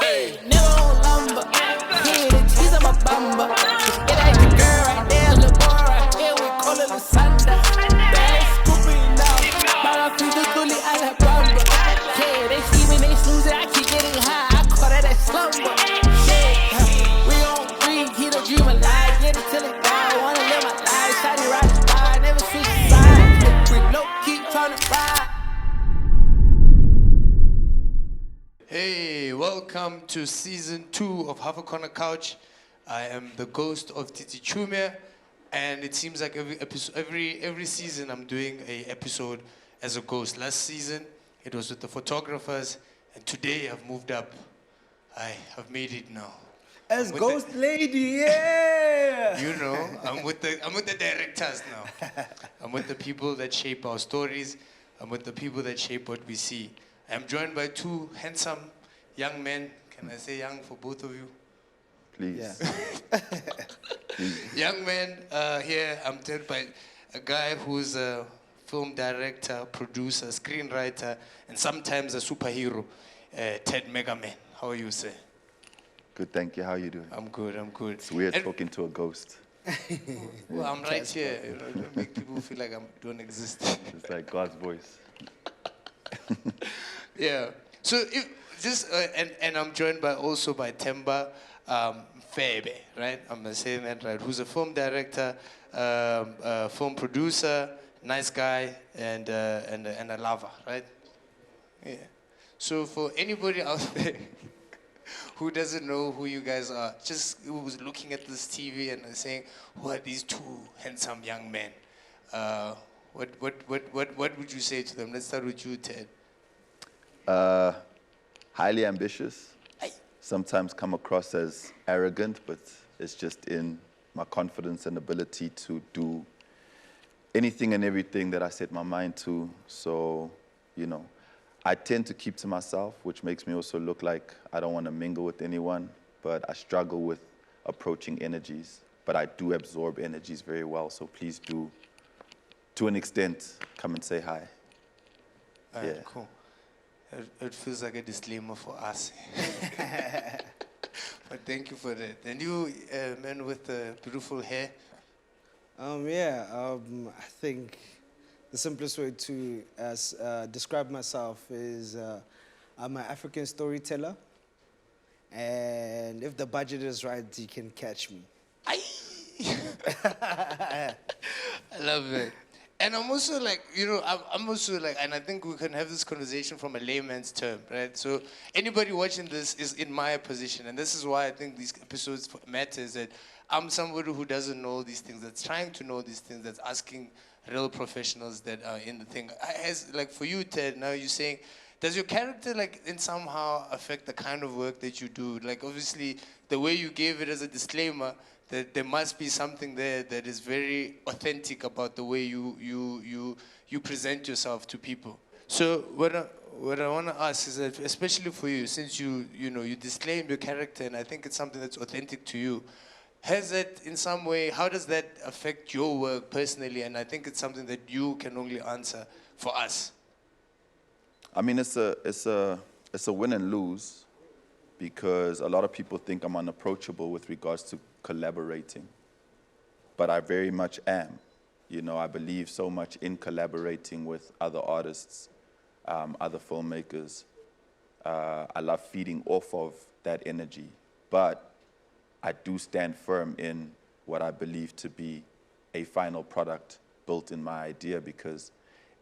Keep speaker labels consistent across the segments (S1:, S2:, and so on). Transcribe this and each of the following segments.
S1: Hey, never on lumber. Yeah, the cheese on my bumper. Yeah, that's the girl right there, little boy right here. We call it Lusanda. Bad scooping now. Para frito tuli a la bamba. Yeah, they see me, they snooze it. I keep getting high. I call that a slumber. Yeah, we on green, keep the dream alive. Get it till it die. Wanna live my life. Shawty ride the bar, never switch sides. With no keep trying to ride.
S2: Hey, welcome to season 2 of Half a Corner Couch. I am the ghost of Tsitsi Chiumya, and it seems like every season I'm doing a episode as a ghost. Last season it was with the photographers, and today I've moved up. I have made it now.
S3: As ghost lady, yeah.
S2: You know, I'm with the directors now. I'm with the people that shape our stories. I'm with the people that shape what we see. I'm joined by two handsome young men. Can I say young for both of you?
S4: Please.
S3: Yeah.
S4: Please.
S2: Young men here. I'm joined by a guy who's a film director, producer, screenwriter, and sometimes a superhero, Ted Magerman. How are you, sir?
S4: Good, thank you. How are you doing?
S2: I'm good.
S4: It's weird talking to a ghost.
S2: Well, I'm right here. You know, don't make people feel like I don't exist.
S4: It's like God's voice.
S2: Yeah. So and I'm joined also by Themba, Mfebe, right? I'm saying that right. Who's a film director, film producer, nice guy, and a lover, right? Yeah. So for anybody out there who doesn't know who you guys are, just who was looking at this TV and saying, "Who are these two handsome young men?" What would you say to them? Let's start with you, Ted.
S4: Highly ambitious.
S2: Aye.
S4: Sometimes come across as arrogant, but it's just in my confidence and ability to do anything and everything that I set my mind to. So, you know, I tend to keep to myself, which makes me also look like I don't want to mingle with anyone, but I struggle with approaching energies. But I do absorb energies very well, so please do, to an extent, come and say hi.
S2: Yeah.
S4: Yeah.
S2: Cool. It feels like a disclaimer for us. But thank you for that. And you, man with the beautiful hair.
S3: I think the simplest way to describe myself is I'm an African storyteller, and if the budget is right, you can catch me.
S2: I love it. And I'm also like, you know, I'm also like, and I think we can have this conversation from a layman's term, right? So anybody watching this is in my position, and this is why I think these episodes matter, is that I'm somebody who doesn't know these things, that's trying to know these things, that's asking real professionals that are in the thing. As like for you, Ted, now you're saying, does your character like in somehow affect the kind of work that you do? Like obviously the way you gave it as a disclaimer, that there must be something there that is very authentic about the way you present yourself to people. So what I want to ask is that, especially for you, since you disclaimed your character, and I think it's something that's authentic to you, has that in some way, how does that affect your work personally? And I think it's something that you can only answer for us.
S4: I mean, it's a win and lose, because a lot of people think I'm unapproachable with regards to collaborating, but I very much am. You know, I believe so much in collaborating with other artists, other filmmakers. I love feeding off of that energy, but I do stand firm in what I believe to be a final product built in my idea, because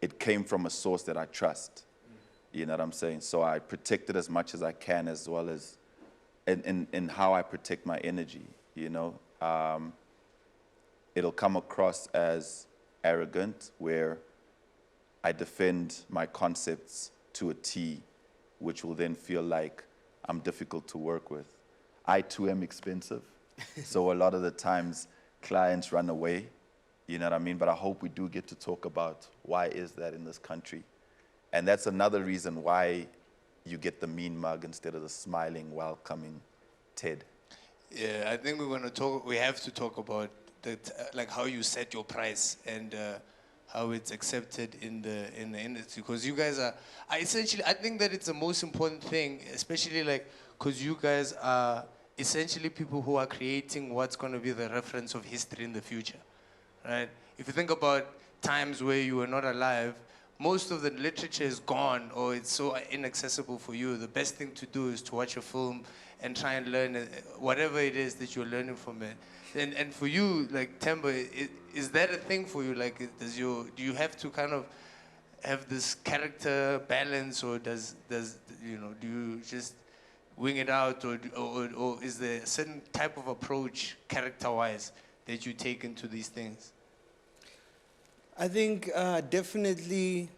S4: it came from a source that I trust. You know what I'm saying? So I protect it as much as I can, as well as in how I protect my energy, you know? It'll come across as arrogant, where I defend my concepts to a T, which will then feel like I'm difficult to work with. I too am expensive, so a lot of the times clients run away, you know what I mean? But I hope we do get to talk about why is that in this country. And that's another reason why you get the mean mug instead of the smiling, welcoming Ted.
S2: Yeah, I think we have to talk about like how you set your price and how it's accepted in the industry, because you guys are essentially, I think that it's the most important thing, especially like because you guys are essentially people who are creating what's going to be the reference of history in the future, right? If you think about times where you were not alive, most of the literature is gone or it's so inaccessible for you. The best thing to do is to watch a film and try and learn whatever it is that you're learning from it. And for you, like Themba, is that a thing for you? Like, do you have to kind of have this character balance, or do you just wing it out, or is there a certain type of approach character-wise that you take into these things?
S3: I think definitely,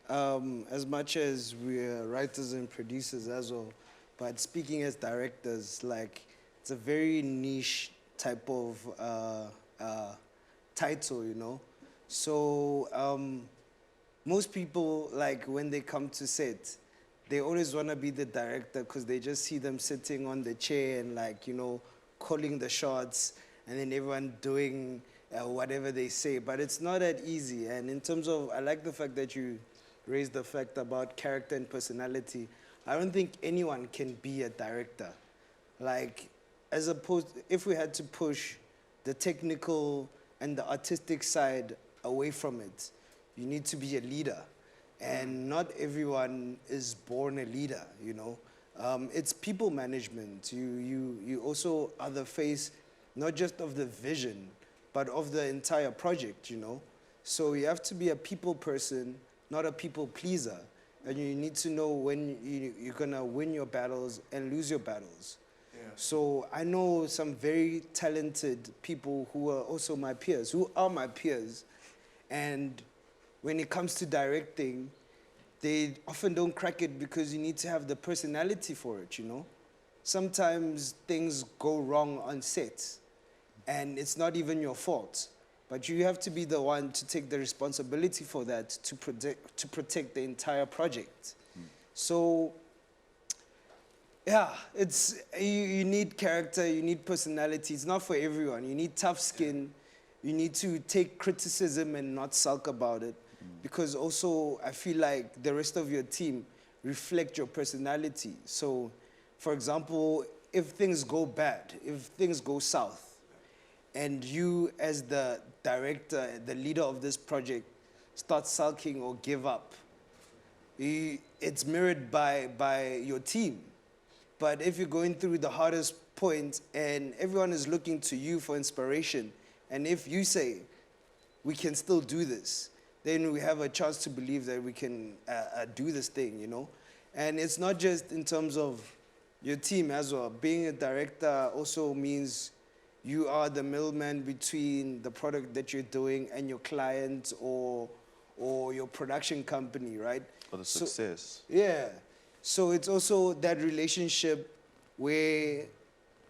S3: as much as we're writers and producers as well, but speaking as directors, like it's a very niche type of title, you know. So most people, like when they come to set, they always want to be the director because they just see them sitting on the chair and like, you know, calling the shots and then everyone doing whatever they say. But it's not that easy. And in terms of, I like the fact that you raised the fact about character and personality. I don't think anyone can be a director. Like, as opposed, if we had to push the technical and the artistic side away from it, you need to be a leader. And not everyone is born a leader, you know. It's people management. You also are the face, not just of the vision, but of the entire project, you know. So you have to be a people person, not a people pleaser. And you need to know when you're gonna win your battles and lose your battles. Yeah. So I know some very talented people who are also my peers, who are my peers. And when it comes to directing, they often don't crack it because you need to have the personality for it, you know? Sometimes things go wrong on set, and it's not even your fault. But you have to be the one to take the responsibility for that, to protect the entire project. So, yeah, you need character, you need personality. It's not for everyone. You need tough skin. You need to take criticism and not sulk about it. Because also, I feel like the rest of your team reflect your personality. So, for example, if things go bad, if things go south, and you as the director, the leader of this project, start sulking or give up, it's mirrored by your team. But if you're going through the hardest point and everyone is looking to you for inspiration, and if you say, we can still do this, then we have a chance to believe that we can do this thing, you know? And it's not just in terms of your team as well. Being a director also means you are the middleman between the product that you're doing and your client or your production company, right?
S4: For the success.
S3: Yeah. So it's also that relationship where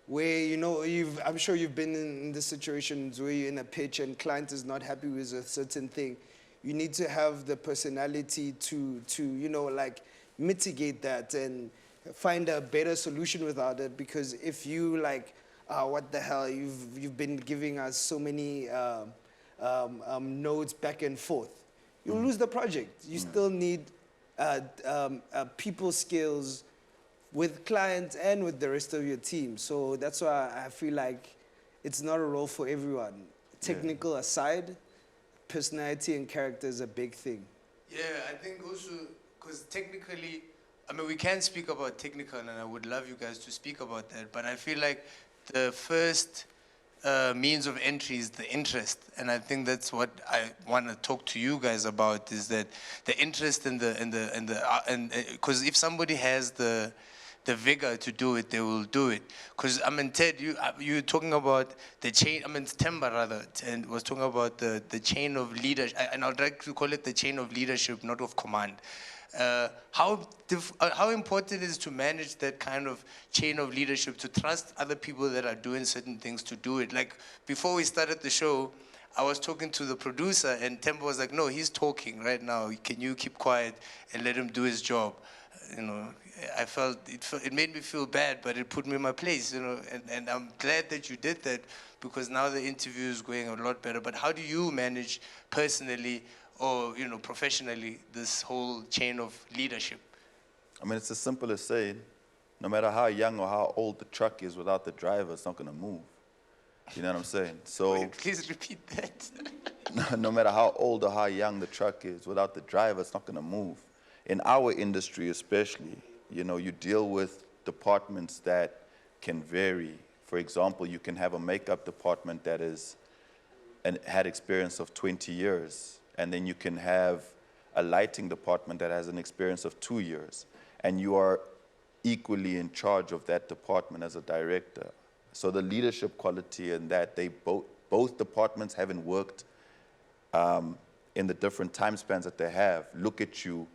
S3: you know, I'm sure you've been in the situations where you're in a pitch and client is not happy with a certain thing. You need to have the personality to you know, like mitigate that and find a better solution without it. Because if you like, what the hell, you've been giving us so many nodes back and forth, you'll lose the project. You still need people skills with clients and with the rest of your team. So that's why I feel like it's not a role for everyone. Technical aside, personality and character is a big thing.
S2: Yeah, I think also, because technically, I mean, we can speak about technical, and I would love you guys to speak about that, but I feel like the first means of entry is the interest, and I think that's what I want to talk to you guys about, is that the interest in because if somebody has the vigor to do it, they will do it. Because I mean, Ted, you talking about the chain. I mean, Themba rather, and was talking about the chain of leadership, and I'd like to call it the chain of leadership, not of command. How important it is to manage that kind of chain of leadership, to trust other people that are doing certain things to do it. Like before we started the show, I was talking to the producer, and Themba was like, "No, he's talking right now. Can you keep quiet and let him do his job?" You know, I felt it made me feel bad, but it put me in my place. You know, and I'm glad that you did that, because now the interview is going a lot better. But how do you manage personally, or you know, professionally, this whole chain of leadership?
S4: I mean, it's as simple as saying, No matter how young or how old the truck is, without the driver, it's not going to move. You know what I'm saying? So
S2: Wait, please repeat that.
S4: no matter how old or how young the truck is, without the driver, it's not going to move. In our industry especially, you know, you deal with departments that can vary. For example, you can have a makeup department that is and had experience of 20 years, and then you can have a lighting department that has an experience of 2 years, and you are equally in charge of that department as a director. So the leadership quality in that they both departments haven't worked in the different time spans that they have, look at you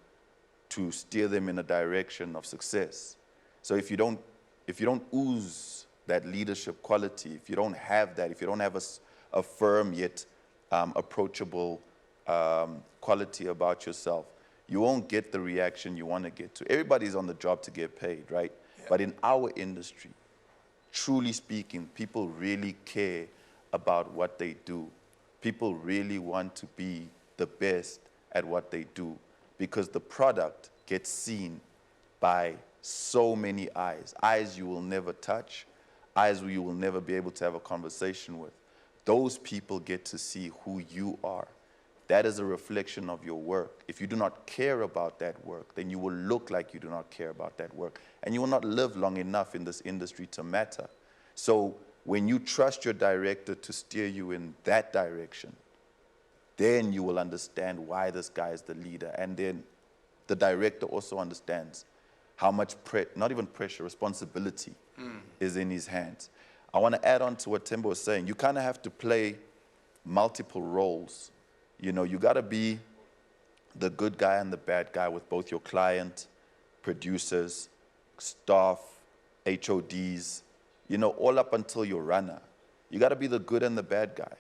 S4: to steer them in a direction of success. So if you don't ooze that leadership quality, if you don't have that, if you don't have a firm yet approachable quality about yourself, you won't get the reaction you want to get to. Everybody's on the job to get paid, right? Yeah. But in our industry, truly speaking, people really care about what they do. People really want to be the best at what they do because the product gets seen by so many eyes you will never touch, eyes you will never be able to have a conversation with. Those people get to see who you are. That is a reflection of your work. If you do not care about that work, then you will look like you do not care about that work. And you will not live long enough in this industry to matter. So when you trust your director to steer you in that direction, then you will understand why this guy is the leader. And then the director also understands how much, not even pressure, responsibility is in his hands. I want to add on to what Themba was saying. You kind of have to play multiple roles. You know, you got to be the good guy and the bad guy with both your client, producers, staff, HODs, you know, all up until your runner. You got to be the good and the bad guy.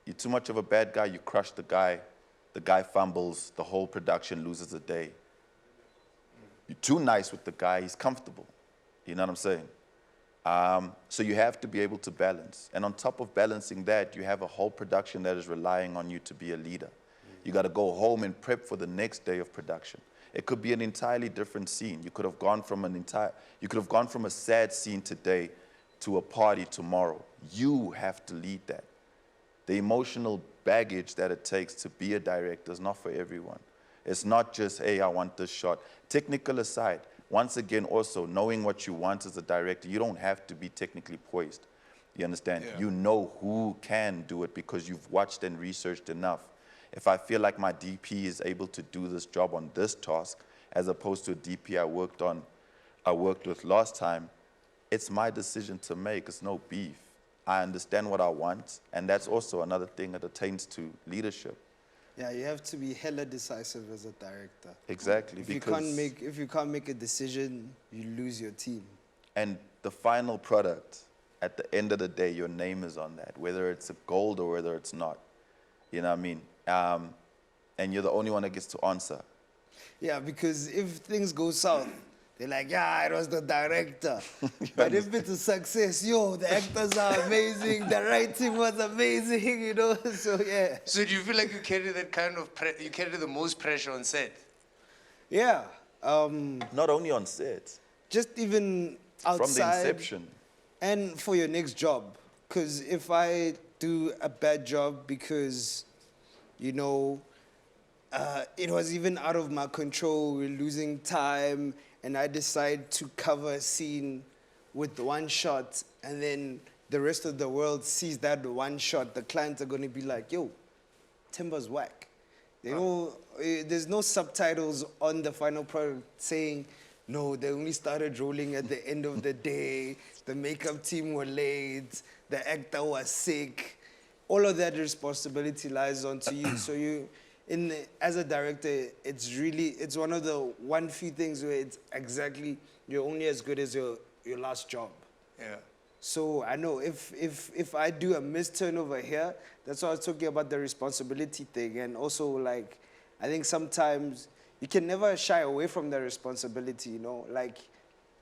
S4: You're too much of a bad guy, you crush the guy fumbles, the whole production loses a day. You're too nice with the guy, he's comfortable. You know what I'm saying? So you have to be able to balance. And on top of balancing that, you have a whole production that is relying on you to be a leader. You got to go home and prep for the next day of production. It could be an entirely different scene. You could have gone from a sad scene today to a party tomorrow. You have to lead that. The emotional baggage that it takes to be a director is not for everyone. It's not just, hey, I want this shot. Technical aside, once again, also, knowing what you want as a director, you don't have to be technically poised. You understand? Yeah. You know who can do it because you've watched and researched enough. If I feel like my DP is able to do this job on this task, as opposed to a DP I worked with last time, it's my decision to make. It's no beef. I understand what I want, and that's also another thing that attains to leadership.
S3: Yeah, you have to be hella decisive as a director.
S4: Exactly.
S3: If you can't make a decision, you lose your team.
S4: And the final product, at the end of the day, your name is on that, whether it's a gold or whether it's not. You know what I mean? And you're the only one that gets to answer.
S3: Yeah, because if things go south, they're like, yeah, it was the director. But if it's a success, yo, the actors are amazing, the writing was amazing, you know, so yeah.
S2: So do you feel like you carry that kind of, you carry the most pressure on set?
S3: Yeah.
S4: Not only on set.
S3: Just even outside.
S4: From the inception.
S3: And for your next job. Because if I do a bad job because, you know, it was even out of my control, we're losing time, and I decide to cover a scene with one shot, and then the rest of the world sees that one shot, the clients are going to be like, yo, Themba's whack. They know, there's no subtitles on the final product saying, no, they only started rolling at the end of the day, the makeup team were late, the actor was sick. All of that responsibility lies onto you. So you, as a director, it's one of the few things where it's exactly, you're only as good as your last job.
S2: Yeah.
S3: So I know if I do a missed turnover here, that's why I was talking about the responsibility thing. And also, like, I think sometimes you can never shy away from the responsibility, you know? Like,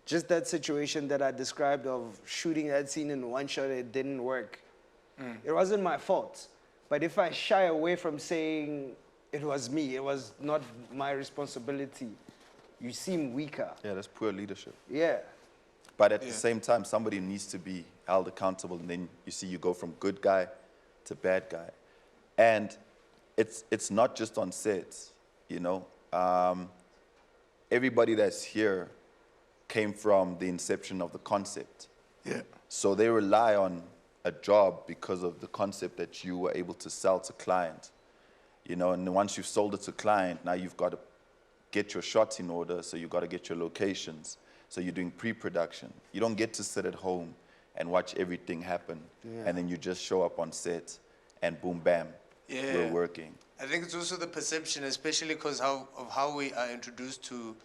S3: just that situation that I described of shooting that scene in one shot, it didn't work. It wasn't my fault. But if I shy away from saying it was me, it was not my responsibility, you seem weaker.
S4: Yeah, that's poor leadership.
S3: Yeah.
S4: But at the same time, somebody needs to be held accountable, and then you see you go from good guy to bad guy. And it's not just on sets, you know. Everybody that's here came from the inception of the concept.
S2: Yeah.
S4: So they rely on a job because of the concept that you were able to sell to client. You know, and once you've sold it to client, now you've got to get your shots in order, so you've got to get your locations. So you're doing pre-production. You don't get to sit at home and watch everything happen, and then you just show up on set, and boom, bam, we're working.
S2: I think it's also the perception, especially because of how we are introduced to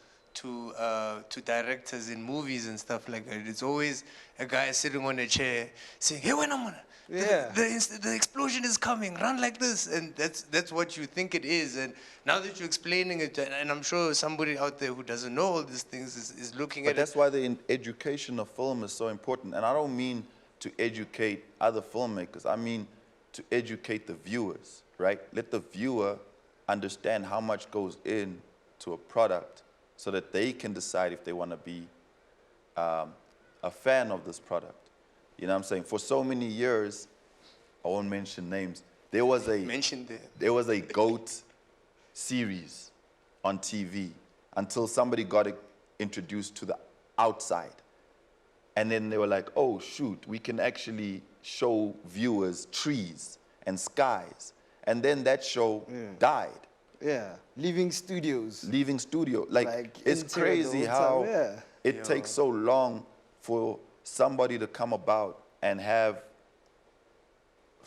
S2: directors in movies and stuff like that. It's always a guy sitting on a chair saying, "Hey, when I'm on, the explosion is coming. Run like this," and that's what you think it is. And now that you're explaining it, and I'm sure somebody out there who doesn't know all these things is looking
S4: But
S2: at
S4: that's
S2: it.
S4: why the education of film is so important. And I don't mean to educate other filmmakers. I mean to educate the viewers, right? Let the viewer understand how much goes into a product so that they can decide if they want to be a fan of this product. You know what I'm saying? For so many years, I won't mention names, there was a GOAT series on TV until somebody got it introduced to the outside. And then they were like, oh, shoot, we can actually show viewers trees and skies. And then that show died.
S3: Yeah, leaving studios.
S4: Leaving studio. Like it's
S3: into
S4: crazy
S3: the whole
S4: how
S3: time,
S4: it takes so long for somebody to come about and have,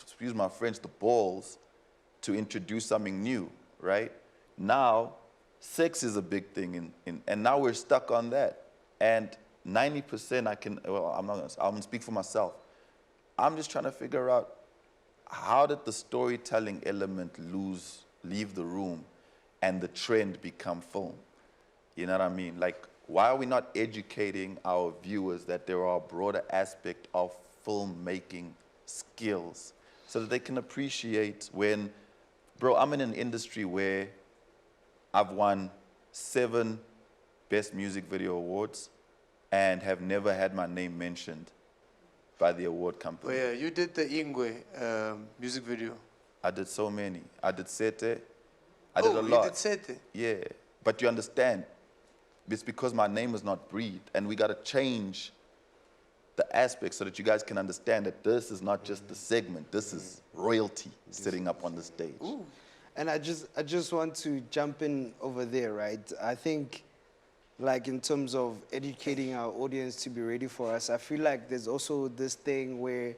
S4: excuse my French, the balls to introduce something new, right? Now, sex is a big thing, and now we're stuck on that. And 90% I'm gonna speak for myself. I'm just trying to figure out, how did the storytelling element leave the room and the trend become film? You know what I mean? Like, why are we not educating our viewers that there are a broader aspect of filmmaking skills so that they can appreciate when, bro, I'm in an industry where I've won 7 Best Music Video Awards and have never had my name mentioned by the award company.
S2: Oh yeah, you did the Ingwe music video.
S4: I did so many. I did Sete. I did a lot.
S2: Oh, you did Sete?
S4: Yeah, but you understand, it's because my name is not breathed, and we got to change the aspect so that you guys can understand that this is not just the segment. This is royalty sitting up on the stage.
S3: Ooh. And I just want to jump in over there, right? I think, like, in terms of educating our audience to be ready for us, I feel like there's also this thing where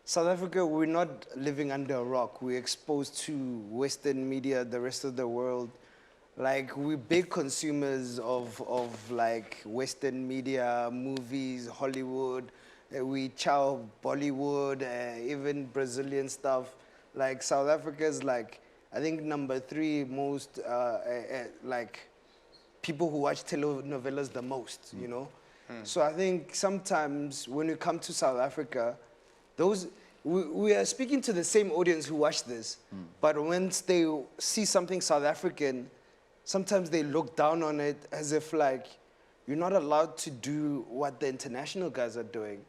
S3: South Africa, we're not living under a rock. We're exposed to Western media, the rest of the world. Like, we're big consumers of like, Western media, movies, Hollywood. We chow Bollywood, even Brazilian stuff. Like, South Africa's, like, I think number 3 most, like, people who watch telenovelas the most, you know? So I think sometimes when we come to South Africa, we are speaking to the same audience who watch this, but once they see something South African, sometimes they look down on it as if, like, you're not allowed to do what the international guys are doing.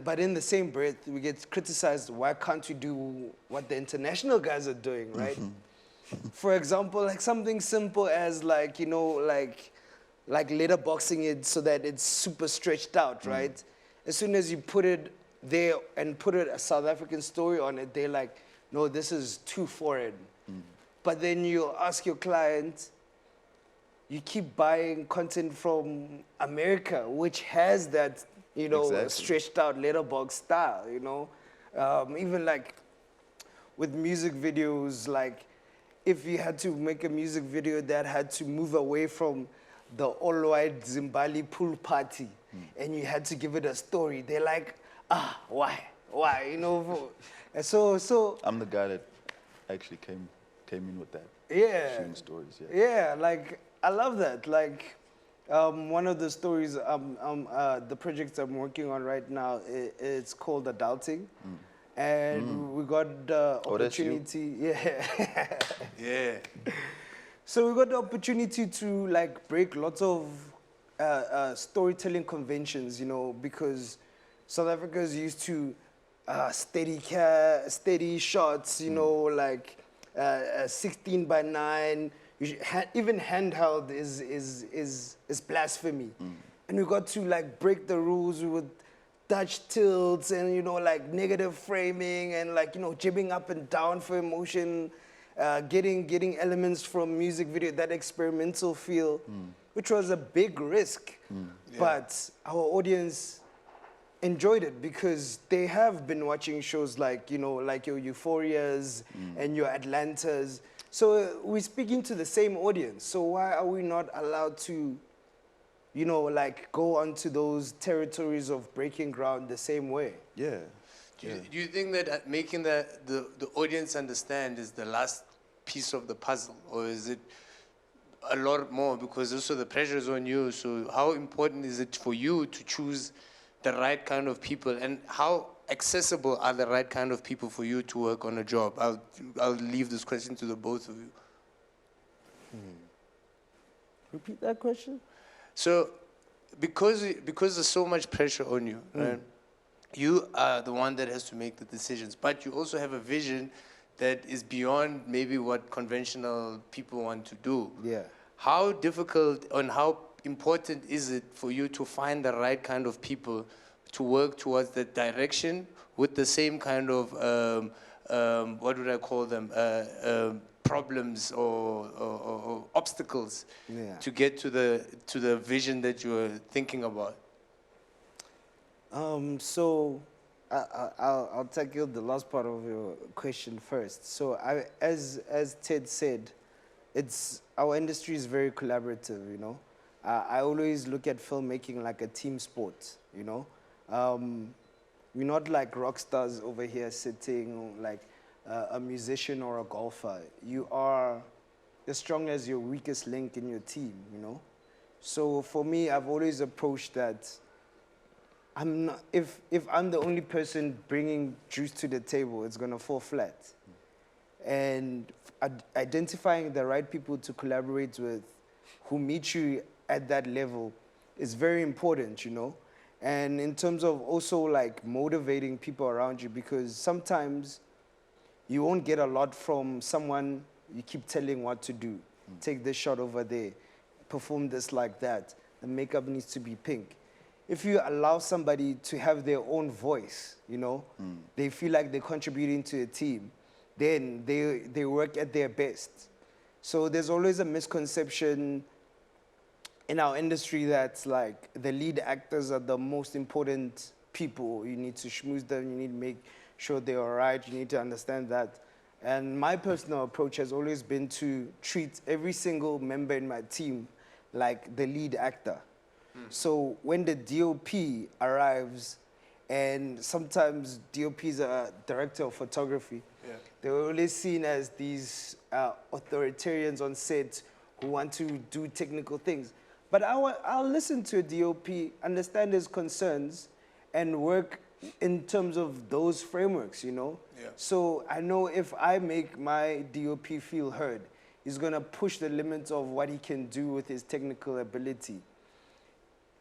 S3: But in the same breath, we get criticized, why can't you do what the international guys are doing, right? For example, like something simple as, like, you know, like letterboxing it so that it's super stretched out, right? As soon as you put it there and put a South African story on it, they're like, no, this is too foreign. But then you ask your client, you keep buying content from America, which has that, you know, stretched out letterbox style, you know? Even like with music videos, like if you had to make a music video that had to move away from the all-white Zimbali pool party and you had to give it a story, they're like, why, you know? And so
S4: I'm the guy that actually came in with that.
S3: Yeah.
S4: Shooting stories,
S3: Yeah, like, I love that. Like, one of the stories, the project I'm working on right now, it's called Adulting. And we got the opportunity. Yeah. So we got the opportunity to, like, break lots of storytelling conventions, you know, because South Africa is used to steady shots, you know, like 16 by 9. Even handheld is blasphemy. And we got to like break the rules with Dutch tilts and, you know, like negative framing and like, you know, jibbing up and down for emotion, getting elements from music video, that experimental feel, which was a big risk. But our audience enjoyed it because they have been watching shows like, you know, like your Euphorias and your Atlantas. So we're speaking to the same audience. So why are we not allowed to, you know, like go onto those territories of breaking ground the same way?
S4: Yeah.
S2: Do you think that making the audience understand is the last piece of the puzzle, or is it a lot more? Because also the pressure is on you. So how important is it for you to choose the right kind of people, and how accessible are the right kind of people for you to work on a job? I'll leave this question to the both of you.
S3: Repeat that question.
S2: So, because there's so much pressure on you, right? You are the one that has to make the decisions, but you also have a vision that is beyond maybe what conventional people want to do.
S3: Yeah.
S2: How difficult and how important is it for you to find the right kind of people to work towards that direction with the same kind of, what would I call them, problems or obstacles to get to the vision that you're thinking about?
S3: So I'll tackle the last part of your question first. So as Ted said, our industry is very collaborative, you know. I always look at filmmaking like a team sport, you know. We're not like rock stars over here sitting like a musician or a golfer. You are as strong as your weakest link in your team, you know. So for me, I've always approached that I'm not, if I'm the only person bringing juice to the table, it's gonna fall flat. And identifying the right people to collaborate with who meet you at that level is very important, you know? And in terms of also like motivating people around you, because sometimes you won't get a lot from someone you keep telling what to do. Take this shot over there, perform this like that, the makeup needs to be pink. If you allow somebody to have their own voice, you know, they feel like they're contributing to a team, then they work at their best. So there's always a misconception in our industry that's like the lead actors are the most important people. You need to schmooze them, you need to make sure they're all right, you need to understand that. And my personal approach has always been to treat every single member in my team like the lead actor. So when the DOP arrives, and sometimes DOPs are director of photography, they're always seen as these authoritarians on set who want to do technical things. But I'll listen to a DOP, understand his concerns, and work in terms of those frameworks, you know? So I know if I make my DOP feel heard, he's gonna push the limits of what he can do with his technical ability.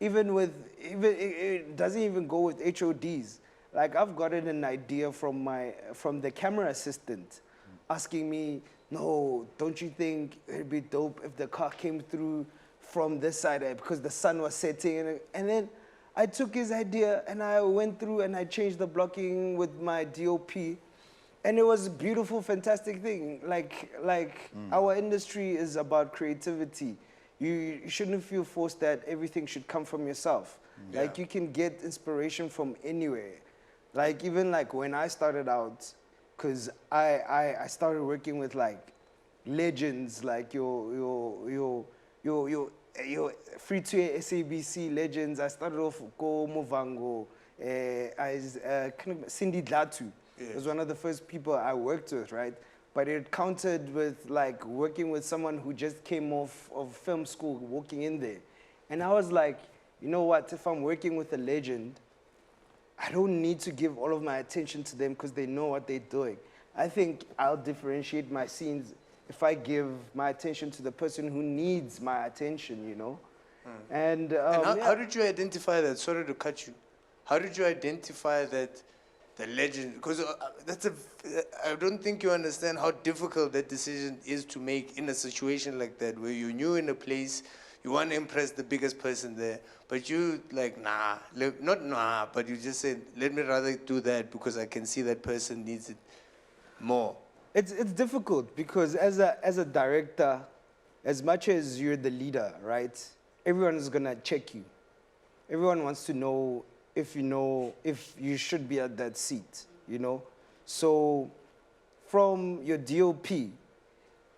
S3: It doesn't even go with HODs. Like I've gotten an idea from the camera assistant asking me, no, don't you think it'd be dope if the car came through from this side because the sun was setting? And then I took his idea and I went through and I changed the blocking with my DOP. And it was a beautiful, fantastic thing. Our industry is about creativity. You shouldn't feel forced that everything should come from yourself. Like you can get inspiration from anywhere. Like even like when I started out, because I started working with like legends, like your free-to-air SABC legends. I started off with Go Movango, Cindy Dlatu. It was one of the first people I worked with, right? But it countered with like working with someone who just came off of film school, walking in there. And I was like, you know what, if I'm working with a legend, I don't need to give all of my attention to them because they know what they're doing. I think I'll differentiate my scenes if I give my attention to the person who needs my attention, you know? And,
S2: And how,
S3: yeah.
S2: how did you identify that? Sorry to cut you. How did you identify that the legend? Because I don't think you understand how difficult that decision is to make in a situation like that, where you're new in a place, you want to impress the biggest person there, but you like, nah, not nah, but you just say, let me rather do that because I can see that person needs it more.
S3: It's difficult because as a director, as much as you're the leader, right? Everyone is gonna check you. Everyone wants to know if you should be at that seat, you know? So from your DOP,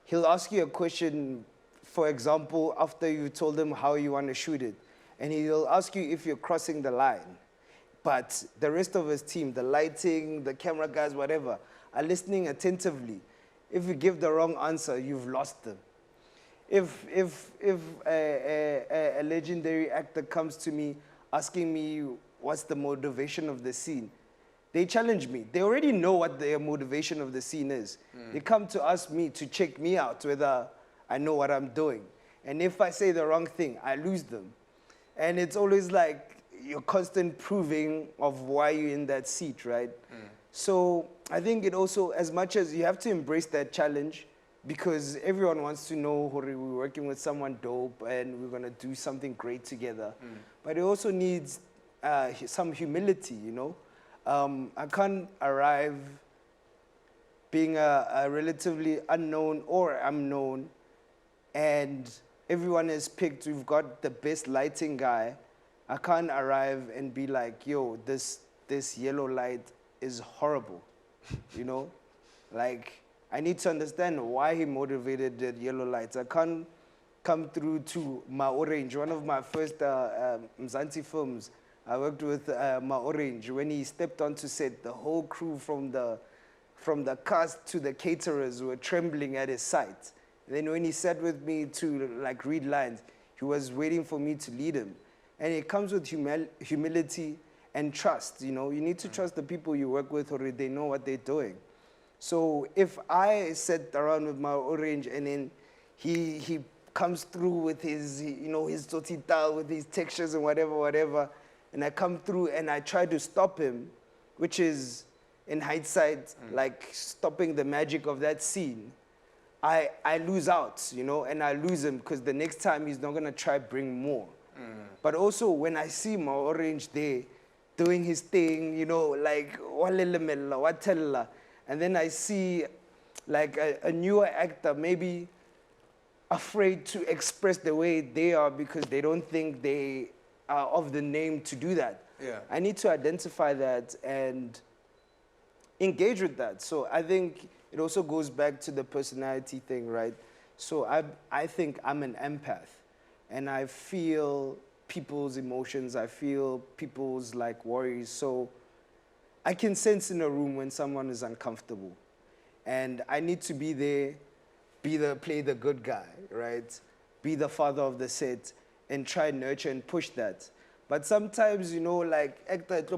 S3: he'll ask you a question, for example, after you told him how you want to shoot it, and he'll ask you if you're crossing the line. But the rest of his team, the lighting, the camera guys, whatever, are listening attentively. If you give the wrong answer, you've lost them. If a legendary actor comes to me asking me what's the motivation of the scene, they challenge me. They already know what the motivation of the scene is. They come to ask me to check me out whether I know what I'm doing. And if I say the wrong thing, I lose them. And it's always like you're constant proving of why you're in that seat, right? So I think it also, as much as you have to embrace that challenge, because everyone wants to know we're working with someone dope and we're gonna do something great together. But it also needs some humility, you know? I can't arrive being a relatively unknown or unknown, and everyone is picked. We've got the best lighting guy. I can't arrive and be like, yo, this yellow light is horrible, you know? Like, I need to understand why he motivated the yellow lights. I can't come through to Ma Orange, one of my first Mzansi films. I worked with Ma Orange. When he stepped onto set, the whole crew from the cast to the caterers were trembling at his sight. Then when he sat with me to like read lines, he was waiting for me to lead him. And it comes with humility and trust, you know. You need to trust the people you work with, or they know what they're doing. So if I sat around with my orange and then he comes through with his, you know, his totita, with his textures and whatever, and I come through and I try to stop him, which is, in hindsight, like stopping the magic of that scene, I lose out, you know, and I lose him because the next time he's not going to try bring more. But also when I see my orange there doing his thing, you know, like, watella, and then I see like a newer actor maybe afraid to express the way they are because they don't think they are of the name to do that.
S2: Yeah.
S3: I need to identify that and engage with that. So I think it also goes back to the personality thing, right? So I think I'm an empath, and I feel people's emotions. I feel people's like worries. So I can sense in a room when someone is uncomfortable, and I need to be there, play the good guy, right? Be the father of the set, and try and nurture and push that. But sometimes, you know, like actor, they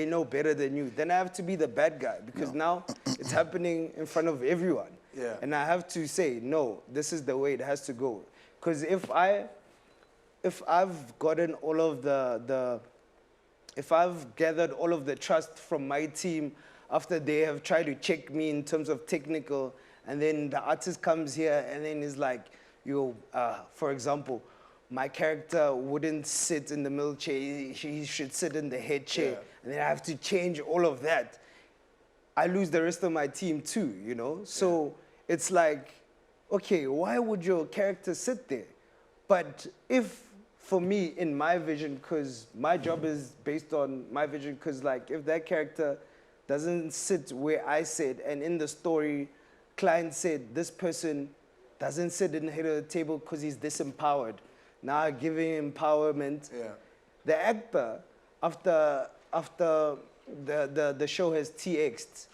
S3: know better than you. Then I have to be the bad guy because now it's happening in front of everyone.
S2: Yeah.
S3: And I have to say, no, this is the way it has to go. Because if I've gotten all of if I've gathered all of the trust from my team after they have tried to check me in terms of technical, and then the artist comes here and then is like, for example, my character wouldn't sit in the middle chair, he should sit in the head chair, and then I have to change all of that. I lose the rest of my team too, you know? So it's like, okay, why would your character sit there? But if, for me, in my vision, because my job is based on my vision, because like if that character doesn't sit where I sit, and in the story, client said this person doesn't sit in the head of the table because he's disempowered. Now giving empowerment. Yeah. The actor, after the show has TX'd,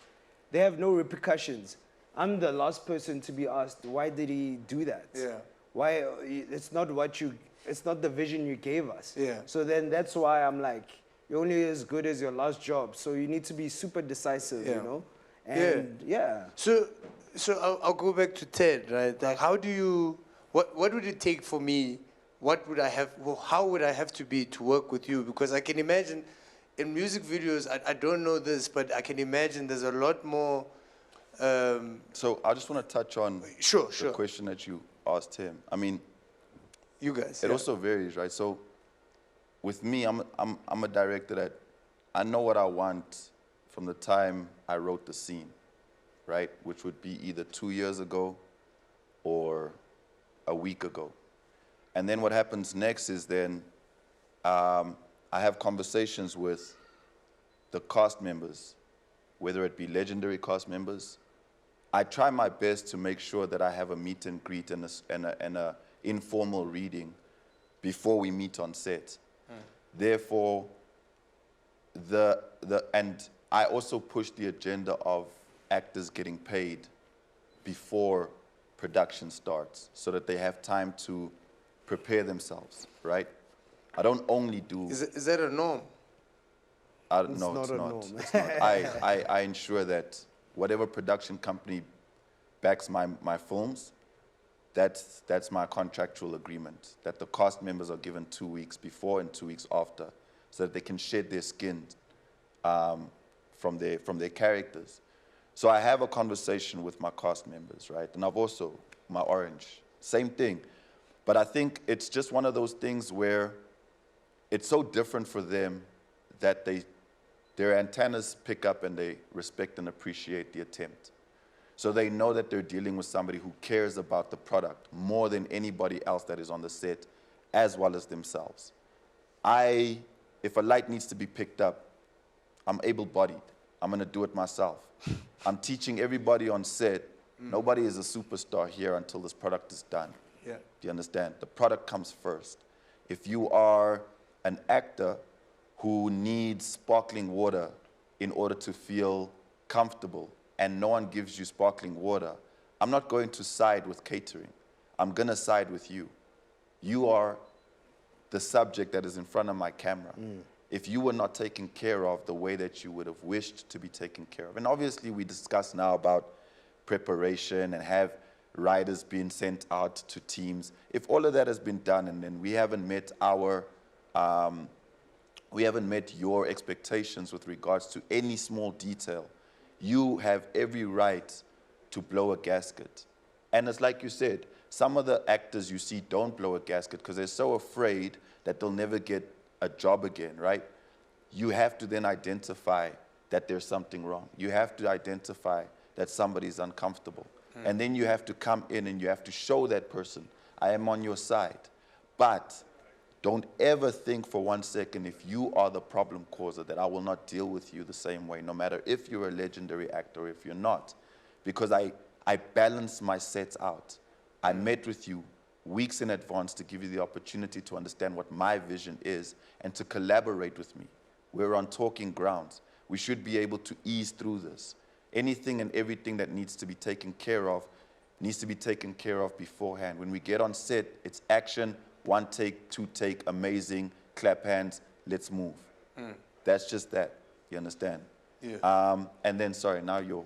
S3: they have no repercussions. I'm the last person to be asked, why did he do that? Yeah. Why? It's not the vision you gave us. Yeah. So then that's why I'm like, you're only as good as your last job. So you need to be super decisive, you know? And So I'll go back to Ted, right? Like,
S2: what would it take for me? What would I have? Well, how would I have to be to work with you? Because I can imagine, in music videos, I don't know this, but I can imagine there's a lot more.
S4: So I just want to touch on
S2: Sure,
S4: the
S2: sure.
S4: question that you asked him. I mean,
S2: You guys.
S4: it also varies, right? So with me, I'm a director that I know what I want from the time I wrote the scene, right? Which would be either 2 years ago or a week ago. And then what happens next is then I have conversations with the cast members, whether it be legendary cast members. I try my best to make sure that I have a meet and greet and a informal reading before we meet on set. Therefore, and I also push the agenda of actors getting paid before production starts so that they have time to prepare themselves, right? I don't only do...
S2: Is that a norm?
S4: No,
S3: not
S4: it's
S3: a
S4: not.
S3: norm.
S4: It's not. I ensure that whatever production company backs my films, that's my contractual agreement, that the cast members are given 2 weeks before and 2 weeks after so that they can shed their skin from their characters. So I have a conversation with my cast members, right? And I've also, my orange, same thing. But I think it's just one of those things where it's so different for them that their antennas pick up and they respect and appreciate the attempt. So they know that they're dealing with somebody who cares about the product more than anybody else that is on the set, as well as themselves. If a light needs to be picked up, I'm able-bodied. I'm going to do it myself. I'm teaching everybody on set, nobody is a superstar here until this product is done.
S2: Yeah.
S4: Do you understand? The product comes first. If you are an actor who needs sparkling water in order to feel comfortable and no one gives you sparkling water, I'm not going to side with catering. I'm going to side with you. You are the subject that is in front of my camera. If you were not taken care of the way that you would have wished to be taken care of. And obviously we discuss now about preparation and have writers being sent out to teams. If all of that has been done and then we haven't met your expectations with regards to any small detail, you have every right to blow a gasket. And it's like you said, some of the actors you see don't blow a gasket because they're so afraid that they'll never get a job again, right? You have to then identify that there's something wrong. You have to identify that somebody's uncomfortable. And then you have to come in and you have to show that person, I am on your side. But don't ever think for 1 second if you are the problem causer that I will not deal with you the same way, no matter if you're a legendary actor or if you're not. Because I balance my sets out. I met with you weeks in advance to give you the opportunity to understand what my vision is and to collaborate with me. We're on talking grounds. We should be able to ease through this. Anything and everything that needs to be taken care of needs to be taken care of beforehand. When we get on set, it's action, 1 take, 2 take, amazing, clap hands, let's move. That's just that, you understand?
S2: Yeah.
S4: And then, sorry, now your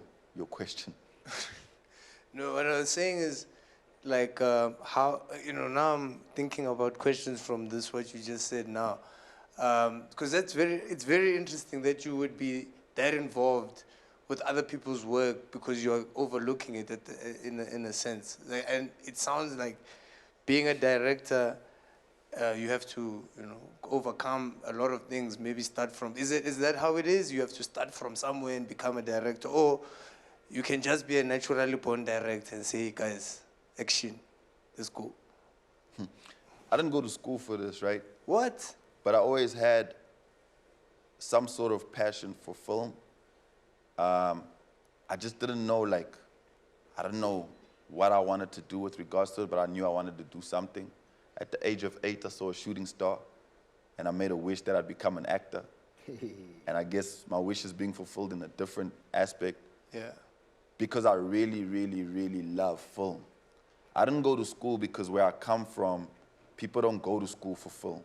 S4: question.
S2: No, what I was saying is, like, how, now I'm thinking about questions from this, what you just said now. Because it's very interesting that you would be that involved with other people's work because you're overlooking it in a sense. And it sounds like being a director, you have to, overcome a lot of things, maybe start from, is that how it is? You have to start from somewhere and become a director, or you can just be a naturally born director and say, guys, action, let's go.
S4: I didn't go to school for this, right?
S2: What?
S4: But I always had some sort of passion for film. I just didn't know, I don't know what I wanted to do with regards to it, but I knew I wanted to do something. At the age of 8, I saw a shooting star, and I made a wish that I'd become an actor. And I guess my wish is being fulfilled in a different aspect.
S2: Yeah.
S4: Because I really, really, really love film. I didn't go to school because where I come from, people don't go to school for film.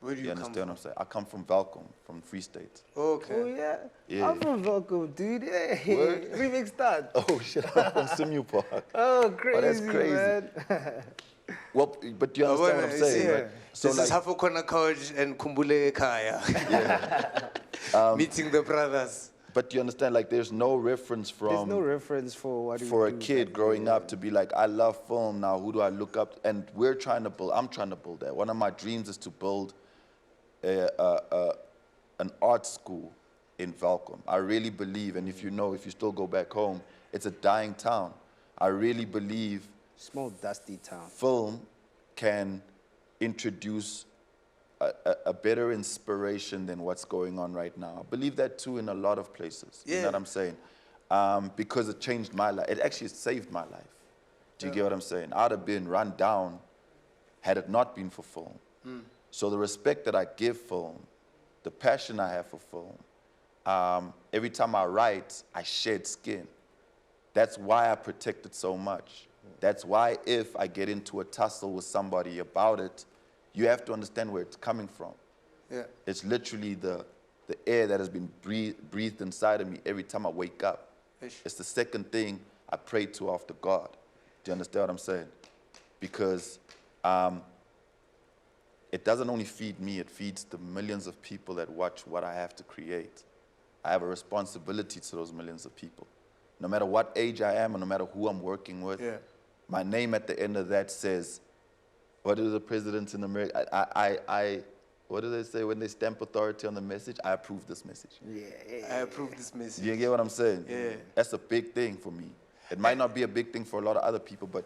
S2: Where do you come
S4: understand
S2: from?
S4: what I'm saying? I come from Welkom, from Free State.
S2: Okay.
S3: Oh, yeah?
S4: Yeah.
S3: I'm from Welkom, dude. Hey,
S4: Word?
S3: remix that.
S4: Oh, shit, I'm from Simu Park.
S3: Oh, crazy,
S4: that's crazy.
S3: man.
S4: Well, but you understand what I'm saying, right? So
S2: this is Hafo Kona Couch and Kumbule Kaya. Meeting the brothers.
S4: but you understand, like, there's no reference
S3: There's
S4: from
S3: no reference for what
S4: for a
S3: we do
S4: kid
S3: back
S4: growing
S3: then.
S4: up to be like, I love film now, who do I look up? And I'm trying to build that. One of my dreams is to build an art school in Velkom. I really believe, and if you still go back home, it's a dying town. I really believe
S3: Small, dusty town.
S4: film can introduce a better inspiration than what's going on right now. I believe that too in a lot of places. You know what I'm saying? Because it changed my life. It actually saved my life. Do you get what I'm saying? I'd have been run down had it not been for film. So the respect that I give film, the passion I have for film, every time I write, I shed skin. That's why I protect it so much. That's why if I get into a tussle with somebody about it, you have to understand where it's coming from.
S2: Yeah.
S4: It's literally the air that has been breathed inside of me every time I wake up.
S2: Ish.
S4: It's the second thing I pray to after God. Do you understand what I'm saying? Because it doesn't only feed me, it feeds the millions of people that watch what I have to create. I have a responsibility to those millions of people. No matter what age I am and no matter who I'm working with, my name at the end of that says, what do the presidents in America, what do they say when they stamp authority on the message? I approve this message.
S2: I approve this message.
S4: You get what I'm saying?
S2: Yeah.
S4: That's a big thing for me. It might not be a big thing for a lot of other people, but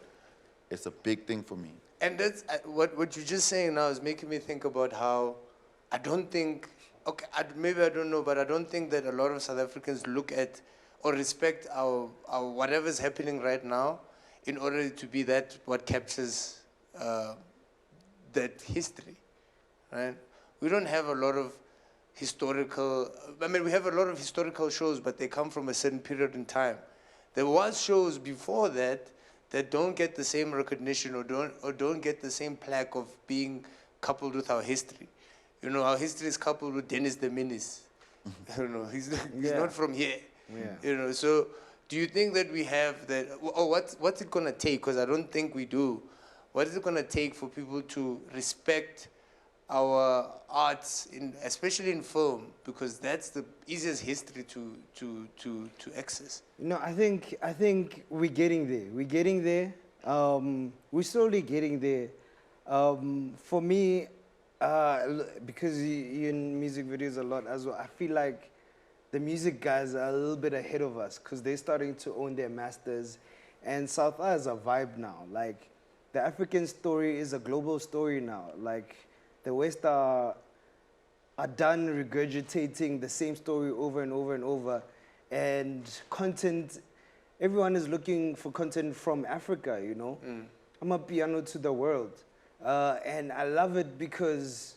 S4: it's a big thing for me.
S2: And that's what you're just saying now is making me think about how I don't think, maybe I don't know, but I don't think that a lot of South Africans look at or respect our whatever's happening right now in order to be what captures that history, right? We don't have a lot of historical, we have a lot of historical shows, but they come from a certain period in time. There was shows before that don't get the same recognition or don't get the same plaque of being coupled with our history. You know, our history is coupled with Dennis the Menace. You know, he's not from here.
S3: Yeah.
S2: You know, so do you think that we have that, or what's it gonna take? Because I don't think we do. What is it gonna take for people to respect our arts, especially in film, because that's the easiest history to access?
S3: You know, I think we're getting there. We're getting there. We're slowly getting there. For me, because you're in music videos a lot as well, I feel like the music guys are a little bit ahead of us because they're starting to own their masters. And South Africa is a vibe now. Like, the African story is a global story now. Like, the West are done regurgitating the same story over and over and over. And content, everyone is looking for content from Africa, you know? I'm a piano to the world. And I love it because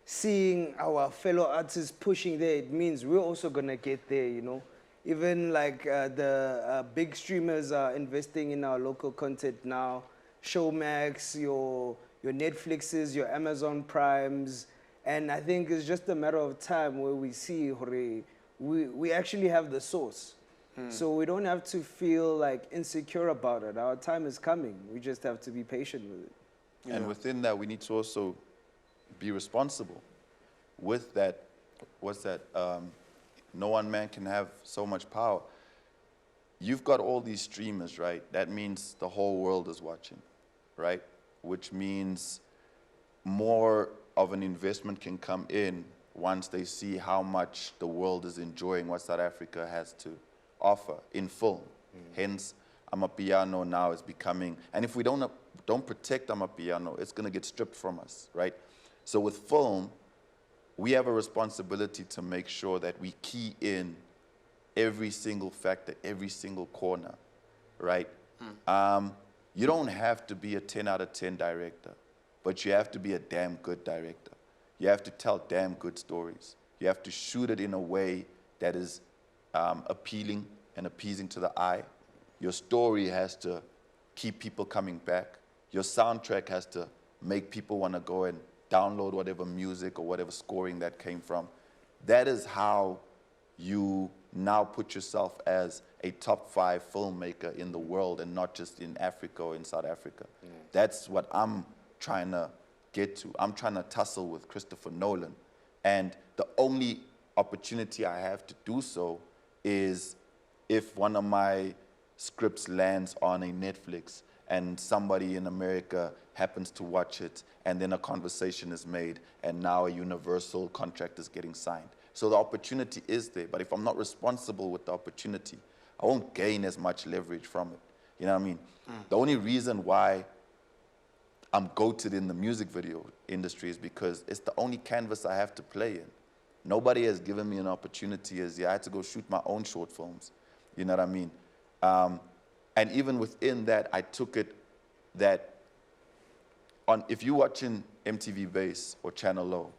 S3: seeing our fellow artists pushing there, it means we're also gonna get there, you know? Even like the big streamers are investing in our local content now. Showmax, your Netflixes, your Amazon Primes. And I think it's just a matter of time where we see we actually have the source. So we don't have to feel like insecure about it. Our time is coming. We just have to be patient with it.
S4: And within that, we need to also be responsible with that. What's that? No one man can have so much power. You've got all these streamers, right? That means the whole world is watching, right? Which means more of an investment can come in once they see how much the world is enjoying what South Africa has to offer in full. Hence, Amapiano now is becoming, and if we don't protect Amapiano, it's going to get stripped from us, right? So with film, we have a responsibility to make sure that we key in every single factor, every single corner, right? You don't have to be a 10 out of 10 director, but you have to be a damn good director. You have to tell damn good stories. You have to shoot it in a way that is appealing and appeasing to the eye. Your story has to keep people coming back. Your soundtrack has to make people want to go and download whatever music or whatever scoring that came from. That is how you now put yourself as a top 5 filmmaker in the world and not just in Africa or in South Africa. That's what I'm trying to get to. I'm trying to tussle with Christopher Nolan. And the only opportunity I have to do so is if one of my scripts lands on a Netflix and somebody in America happens to watch it, and then a conversation is made, and now a universal contract is getting signed. So the opportunity is there, but if I'm not responsible with the opportunity, I won't gain as much leverage from it. You know what I mean? The only reason why I'm goated in the music video industry is because it's the only canvas I have to play in. Nobody has given me an opportunity as I had to go shoot my own short films. You know what I mean? And even within that, I took it that if you're watching MTV Base or Channel O,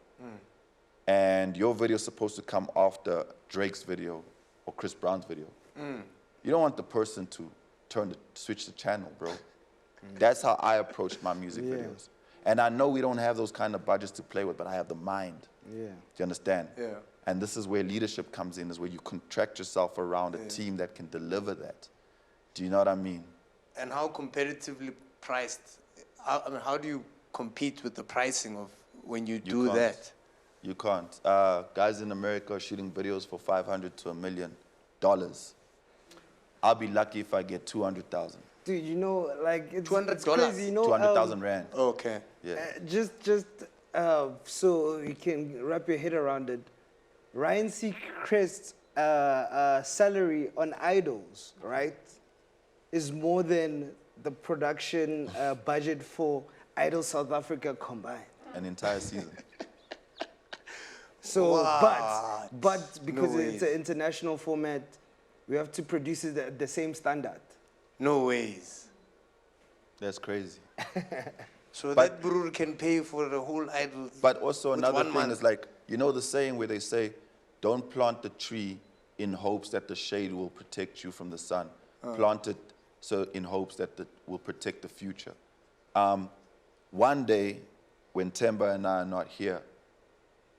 S4: and your video is supposed to come after Drake's video or Chris Brown's video, you don't want the person to switch the channel, bro. That's how I approach my music videos. And I know we don't have those kind of budgets to play with, but I have the mind.
S3: Yeah.
S4: Do you understand?
S2: Yeah.
S4: And this is where leadership comes in, is where you contract yourself around a team that can deliver that. Do you know what I mean?
S2: And how competitively priced, how do you compete with the pricing of when you do
S4: can't.
S2: that?
S4: You can't. Guys in America are shooting videos for $500 to $1 million. I'll be lucky if I get 200,000.
S3: Dude, you know, like, it's
S2: $200?
S3: crazy, you know.
S4: 200,000 rand.
S2: Okay.
S4: Yeah.
S3: Just so you can wrap your head around it, Ryan Seacrest's salary on Idols, right, is more than the production budget for Idol South Africa combined.
S4: An entire season.
S3: So,
S2: What?
S3: but because
S2: No
S3: it's
S2: ways.
S3: an international format, we have to produce it at the same standard.
S2: No ways.
S4: That's crazy.
S2: So
S4: But-
S2: that brewer can pay for the whole idol.
S4: But also
S2: with
S4: another
S2: 1
S4: thing
S2: month.
S4: is like, you know the saying where they say, don't plant the tree in hopes that the shade will protect you from the sun. Plant it so in hopes that it will protect the future. One day, when Themba and I are not here,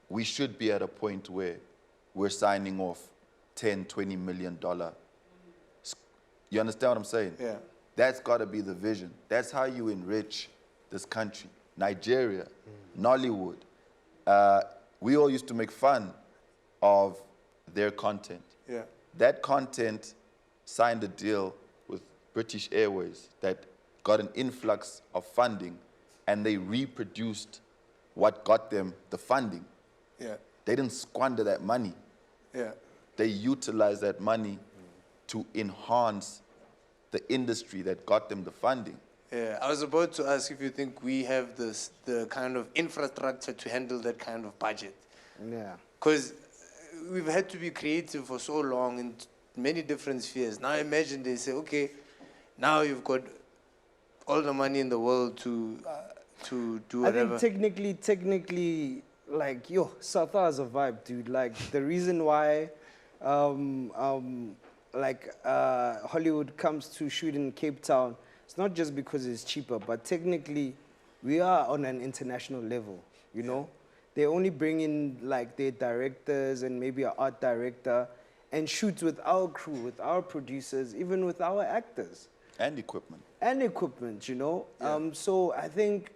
S4: we should be at a point where we're signing off $10, $20 million. You understand what I'm saying?
S2: Yeah.
S4: That's got to be the vision. That's how you enrich this country. Nigeria, Nollywood. We all used to make fun of their content.
S2: Yeah.
S4: That content signed a deal with British Airways that got an influx of funding, and they reproduced what got them the funding.
S2: Yeah.
S4: They didn't squander that money.
S2: Yeah.
S4: They utilized that money to enhance the industry that got them the funding.
S2: Yeah. I was about to ask if you think we have the kind of infrastructure to handle that kind of budget.
S3: Yeah.
S2: Because we've had to be creative for so long in many different spheres. Now imagine they say, okay, now you've got all the money in the world to do whatever.
S3: I think technically, like, South is a vibe, dude. Like, the reason why, Hollywood comes to shoot in Cape Town, it's not just because it's cheaper, but technically, we are on an international level, you know? They only bring in, like, their directors and maybe an art director and shoot with our crew, with our producers, even with our actors.
S4: And equipment.
S3: And equipment, you know? So I think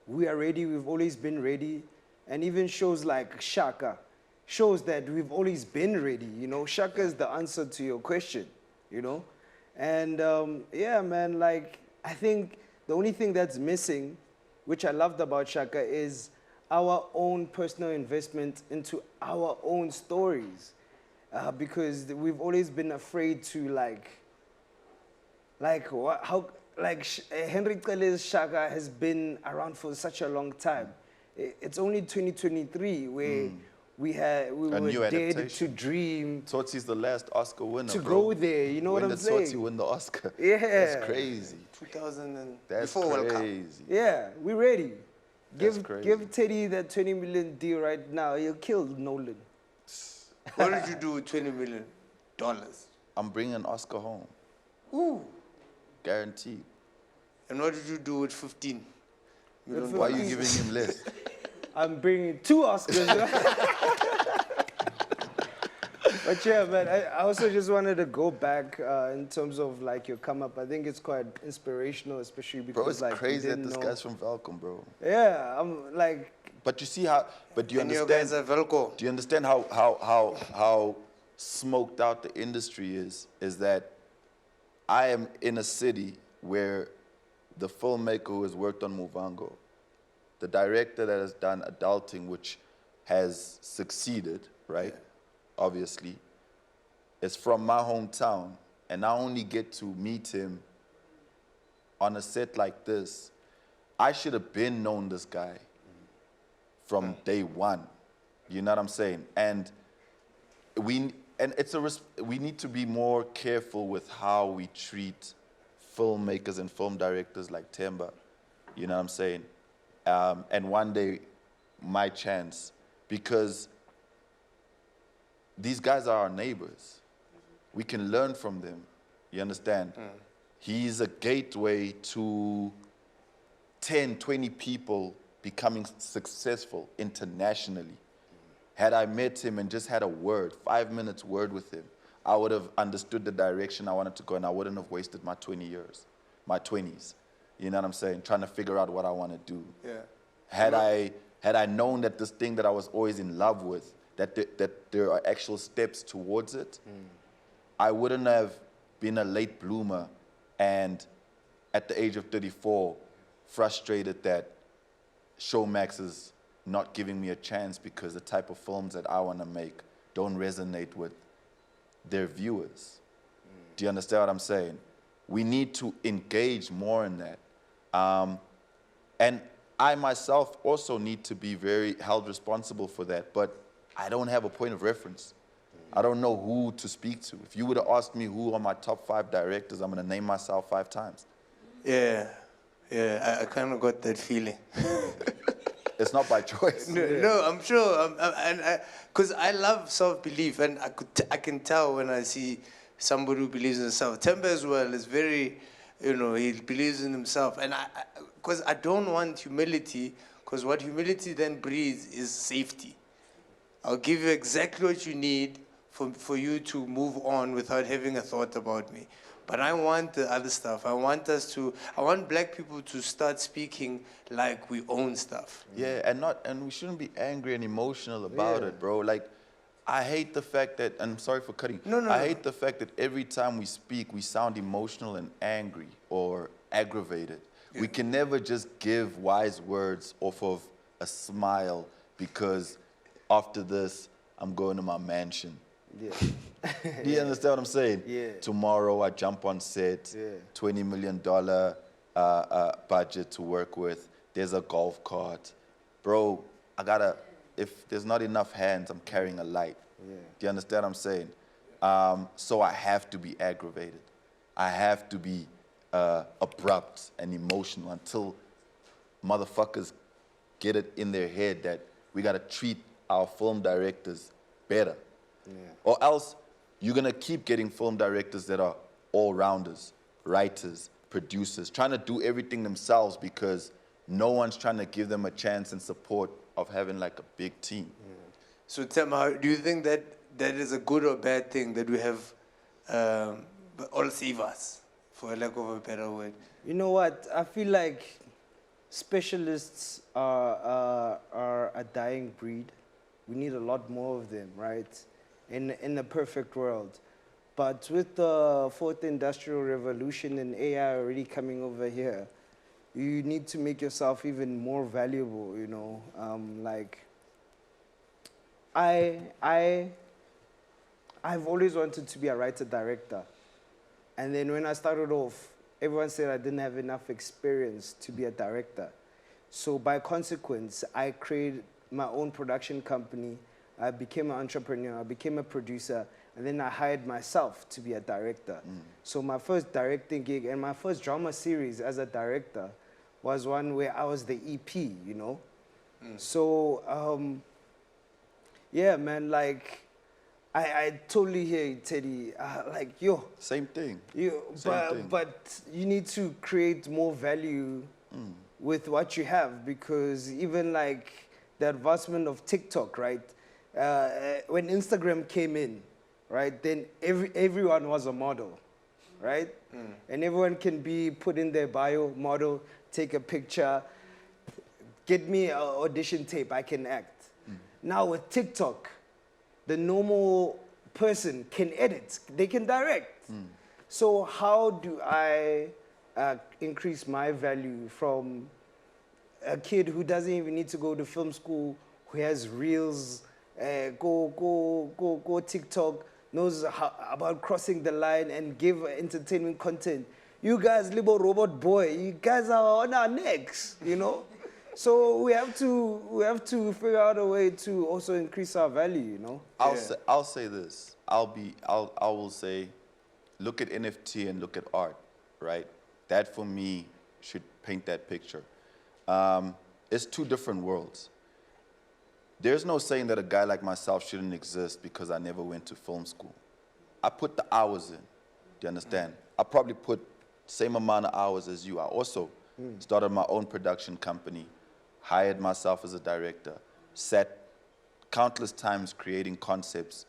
S3: we are ready. We've always been ready. And even shows like Shaka shows that we've always been ready, you know? Shaka is the answer to your question, you know? And yeah, man, like, I think the only thing that's missing, which I loved about Shaka, is our own personal investment into our own stories. Because we've always been afraid to, Henry Cele's Shaka has been around for such a long time. It's only 2023 where we were
S4: new
S3: dared to
S4: adaptation.
S3: dream,
S4: Totsi's the last Oscar winner,
S3: to
S4: bro.
S3: go there, you know
S4: When
S3: what I'm
S4: did Tsotsi
S3: saying?
S4: win the Oscar?
S3: Yeah.
S4: That's crazy.
S2: 2000 and
S4: That's
S2: before World Cup.
S4: crazy.
S3: Yeah, we're ready.
S4: That's
S3: Give
S4: crazy.
S3: Teddy that 20 million deal right now. He'll kill Nolan.
S2: What did you do with $20 million?
S4: I'm bringing an Oscar home.
S2: Ooh.
S4: Guaranteed.
S2: And what did you do with 15 million?
S4: Why are you giving him less?
S3: I'm bringing 2 Oscars. But yeah, man, I also just wanted to go back in terms of like your come up. I think it's quite inspirational, especially because
S4: Bro, it's
S3: like
S4: crazy
S3: you
S4: that
S3: didn't
S4: this
S3: know.
S4: guy's from Falcon, bro.
S3: Yeah, I'm like,
S4: But you see how, but do you
S2: And you
S4: understand?
S2: guys are Velcro.
S4: Do you understand how smoked out the industry is? Is that I am in a city where the filmmaker who has worked on Muvango, the director that has done Adulting, which has succeeded, right? Obviously, is from my hometown, and I only get to meet him on a set like this. I should have been known this guy from day one. You know what I'm saying? And we need to be more careful with how we treat filmmakers and film directors like Themba. You know what I'm saying? And one day, my chance, because these guys are our neighbors. We can learn from them. You understand? He's a gateway to 10, 20 people becoming successful internationally. Had I met him and just had a word, 5 minutes word with him, I would have understood the direction I wanted to go, and I wouldn't have wasted my 20 years, my 20s. You know what I'm saying? Trying to figure out what I want to do.
S2: Yeah.
S4: Had I known that this thing that I was always in love with, that there are actual steps towards it, I wouldn't have been a late bloomer and at the age of 34, frustrated that Showmax is not giving me a chance because the type of films that I want to make don't resonate with their viewers. Do you understand what I'm saying? We need to engage more in that. And I myself also need to be very held responsible for that, but I don't have a point of reference. I don't know who to speak to. If you would have asked me who are my top 5 directors, I'm going to name myself 5 times.
S2: Yeah, I kind of got that feeling.
S4: It's not by choice.
S2: No, I'm sure, because I love self-belief, and I can tell when I see somebody who believes in himself. Themba as well is very, he believes in himself, and because I don't want humility, because what humility then breeds is safety. I'll give you exactly what you need for you to move on without having a thought about me. But I want the other stuff. I want black people to start speaking like we own stuff.
S4: Yeah, and we shouldn't be angry and emotional about it, bro. Like, I hate the fact that, and I'm sorry for cutting. I hate the fact that every time we speak, we sound emotional and angry or aggravated. Yeah. We can never just give wise words off of a smile because after this, I'm going to my mansion.
S3: yeah.
S4: Do you understand what I'm saying?
S3: Yeah.
S4: Tomorrow I jump on set, $20 million budget to work with. There's a golf cart. Bro, if there's not enough hands, I'm carrying a light. Yeah. Do you understand what I'm saying? So I have to be aggravated. I have to be abrupt and emotional until motherfuckers get it in their head that we got to treat our film directors better. Yeah. Or else you're going to keep getting film directors that are all-rounders, writers, producers, trying to do everything themselves because no one's trying to give them a chance and support of having like a big team. Yeah.
S2: So Themba, do you think that is a good or bad thing that we have all savers, for lack of a better word?
S3: You know what? I feel like specialists are a dying breed. We need a lot more of them, right? In a perfect world. But with the 4th industrial revolution and AI already coming over here, you need to make yourself even more valuable, I've always wanted to be a writer-director. And then when I started off, everyone said I didn't have enough experience to be a director. So by consequence, I created my own production company. I became an entrepreneur, I became a producer, and then I hired myself to be a director. So my first directing gig and my first drama series as a director was one where I was the EP, So, yeah, man, like, I totally hear you, Teddy.
S4: Same thing.
S3: But you need to create more value with what you have, because even like the advancement of TikTok, right? When Instagram came in, right? Then everyone was a model, right? And everyone can be put in their bio, model, take a picture, get me an audition tape, I can act. Now with TikTok, the normal person can edit, they can direct. So how do I increase my value from a kid who doesn't even need to go to film school, who has reels, go TikTok, knows about crossing the line and give entertainment content. You guys, little robot boy, you guys are on our necks, you know? So we have to figure out a way to also increase our value, you know?
S4: I'll say this. I will say, look at NFT and look at art, right? That for me should paint that picture. It's two different worlds. There's no saying that a guy like myself shouldn't exist because I never went to film school. I put the hours in. Do you understand? I probably put same amount of hours as you. I also started my own production company, hired myself as a director, sat countless times creating concepts,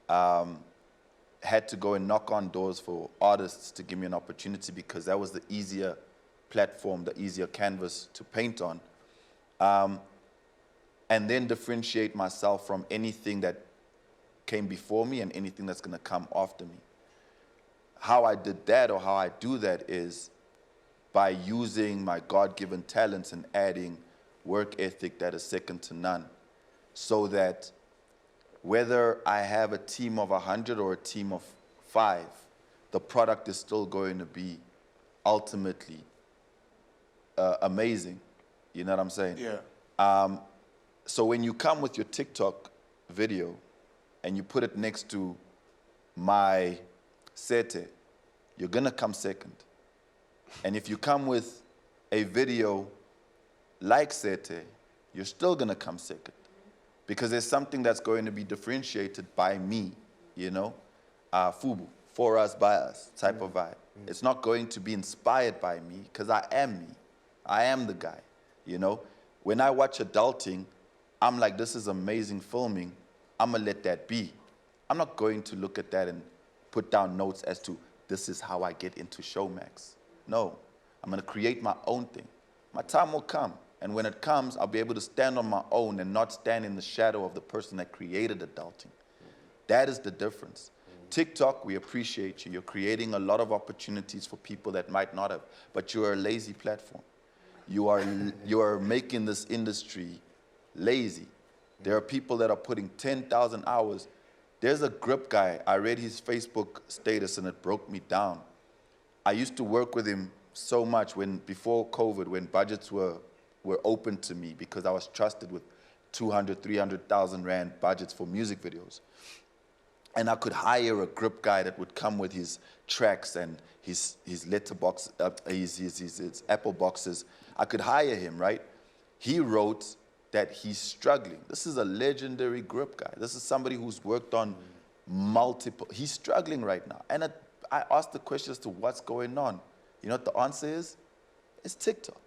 S4: had to go and knock on doors for artists to give me an opportunity because that was the easier platform, the easier canvas to paint on. And then differentiate myself from anything that came before me and anything that's going to come after me. How I did that, or how I do that, is by using my God-given talents and adding work ethic that is second to none, so that whether I have a team of 100 or a team of 5, the product is still going to be ultimately amazing. You know what I'm saying?
S2: Yeah.
S4: So when you come with your TikTok video and you put it next to my sete, you're gonna come second. And if you come with a video like sete, you're still gonna come second. Because there's something that's going to be differentiated by me, you know? Fubu, for us, by us type of vibe. It's not going to be inspired by me, because I am me. I am the guy, you know? When I watch adulting, I'm like, this is amazing filming. I'm gonna let that be. I'm not going to look at that and put down notes as to, this is how I get into Showmax. No, I'm gonna create my own thing. My time will come, and when it comes, I'll be able to stand on my own and not stand in the shadow of the person that created adulting. That is the difference. TikTok, we appreciate you. You're creating a lot of opportunities for people that might not have, but you are a lazy platform. You are making this industry lazy. There are people that are putting 10,000 hours. There's a grip guy. I read his Facebook status and it broke me down. I used to work with him so much before COVID, when budgets were open to me, because I was trusted with 200, 300,000 Rand budgets for music videos. And I could hire a grip guy that would come with his tracks and his letterbox, his Apple boxes. I could hire him, right? He wrote that he's struggling. This is a legendary grip guy. This is somebody who's worked on multiple. He's struggling right now. And I asked the question as to what's going on. You know what the answer is? It's TikTok.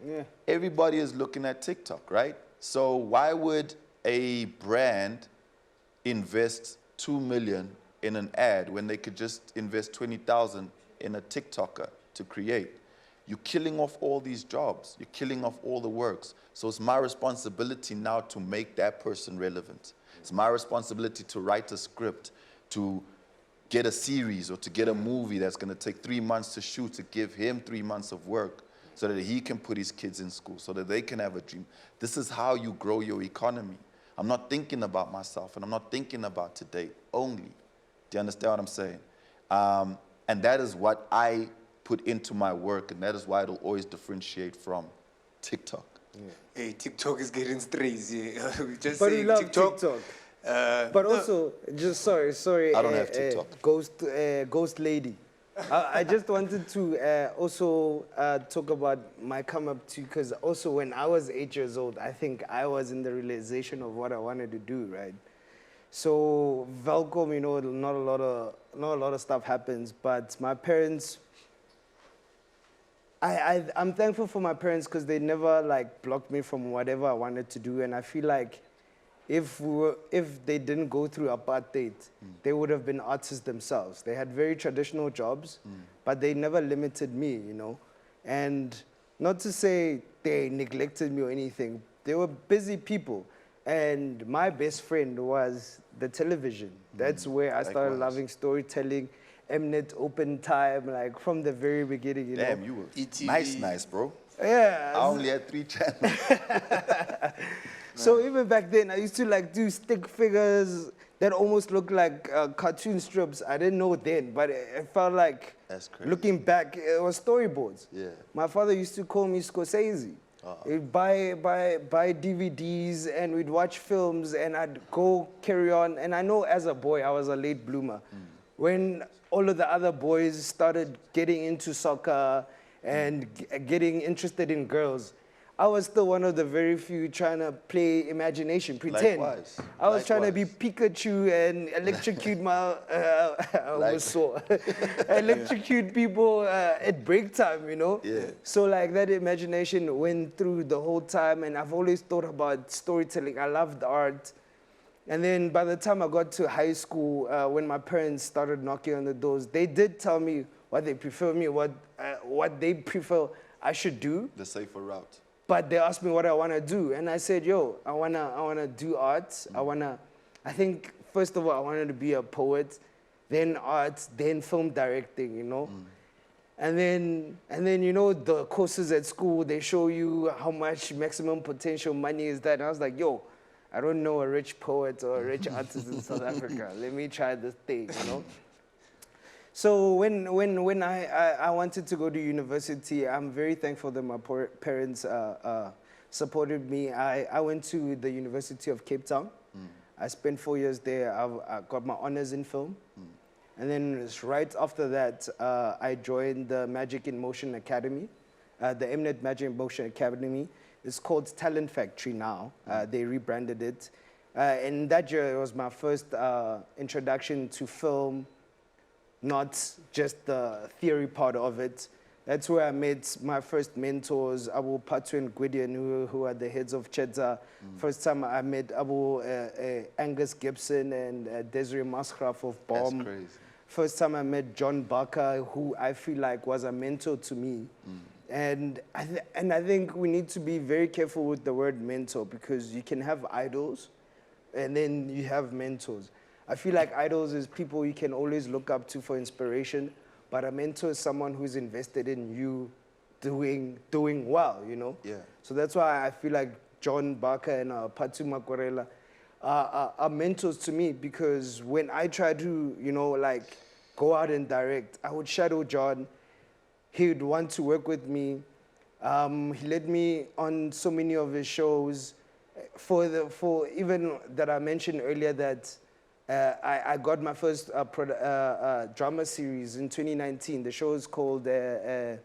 S3: Yeah.
S4: Everybody is looking at TikTok, right? So why would a brand invest 2 million in an ad when they could just invest 20,000 in a TikToker to create? You're killing off all these jobs. You're killing off all the works. So it's my responsibility now to make that person relevant. It's my responsibility to write a script, to get a series or to get a movie that's going to take 3 months to shoot, to give him 3 months of work so that he can put his kids in school, so that they can have a dream. This is how you grow your economy. I'm not thinking about myself, and I'm not thinking about today only. Do you understand what I'm saying? And that is what I put into my work, and that is why it'll always differentiate from TikTok.
S2: Yeah. Hey, TikTok is getting crazy. Just
S3: But
S2: saying
S3: we love
S2: TikTok.
S3: But also, just sorry.
S4: I don't have TikTok.
S3: Ghost lady. I just wanted to also talk about my come up to, because also when I was 8 years old, I think I was in the realization of what I wanted to do, right? So Velcom, you know, not a lot of stuff happens, but my parents, I'm thankful for my parents because they never like blocked me from whatever I wanted to do, and I feel like if they didn't go through apartheid, they would have been artists themselves. They had very traditional jobs, but they never limited me, you know. And not to say they neglected me or anything. They were busy people. And my best friend was the television. That's where I started
S4: Likewise.
S3: loving storytelling, Mnet, Open Time, like from the very beginning, you
S4: Damn,
S3: know.
S4: you were
S2: ETV.
S4: nice, bro.
S3: Yeah.
S4: I only had 3 channels.
S3: So even back then, I used to like do stick figures that almost looked like cartoon strips. I didn't know then, but it felt like,
S4: That's crazy.
S3: looking back, it was storyboards.
S4: Yeah.
S3: My father used to call me Scorsese. He'd buy DVDs and we'd watch films and I'd go carry on. And I know as a boy, I was a late bloomer. When all of the other boys started getting into soccer and getting interested in girls, I was still one of the very few trying to play imagination, pretend.
S4: Likewise.
S3: I was trying to be Pikachu and electrocute my, I almost saw, electrocute people at break time, you know?
S4: Yeah.
S3: So like that imagination went through the whole time and I've always thought about storytelling. I loved art. And then by the time I got to high school, when my parents started knocking on the doors, they did tell me what they prefer me, what they prefer I should do.
S4: The safer route.
S3: But they asked me what I want to do. And I said, yo, I wanna do art. I think, first of all, I wanted to be a poet, then art, then film directing, you know? And then, you know, the courses at school, they show you how much maximum potential money is that. And I was like, yo, I don't know a rich poet or a rich artist in South Africa. Let me try this thing, you know? So when I wanted to go to university, I'm very thankful that my parents supported me. I went to the University of Cape Town. I spent 4 years there. I got my honors in film. And then right after that, I joined the Magic in Motion Academy, the Mnet Magic in Motion Academy. It's called Talent Factory now. They rebranded it. And that year, it was my first introduction to film, not just the theory part of it. That's where I met my first mentors, Abu Patu and Gwydion, who are the heads of Chedza. First time I met Abu Angus Gibson and Desiree Masgraf of Bomb.
S4: That's crazy.
S3: First time I met John Barker, who I feel like was a mentor to me. And I think we need to be very careful with the word mentor, because you can have idols and then you have mentors. I feel like idols is people you can always look up to for inspiration, but a mentor is someone who's invested in you doing well, you know?
S4: Yeah.
S3: So that's why I feel like John Barker and Patu Makorela are mentors to me, because when I try to, you know, like go out and direct, I would shadow John. He would want to work with me. He led me on so many of his shows. For even that I mentioned earlier that I got my first drama series in 2019. The show is called The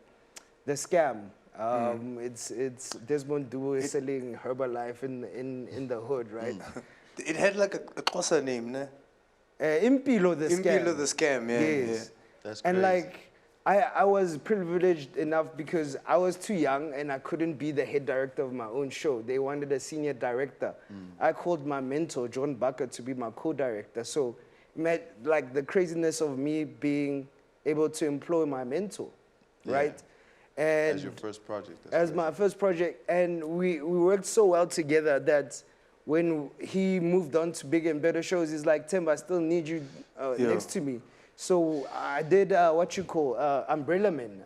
S3: Scam. It's Desmond Duo selling Herbalife in the hood, right?
S2: It had like a Xhosa name, ne?
S3: Impilo the Scam.
S2: Impilo the Scam, yeah.
S3: Yes.
S2: Yeah.
S4: That's crazy.
S3: And like, I was privileged enough because I was too young and I couldn't be the head director of my own show. They wanted a senior director. I called my mentor, John Barker, to be my co-director. So, like the craziness of me being able to employ my mentor, right? And
S4: as your first project.
S3: As my first project. And we worked so well together that when he moved on to bigger and better shows, he's like, Themba, I still need you next to me. So I did what you call Umbrella Men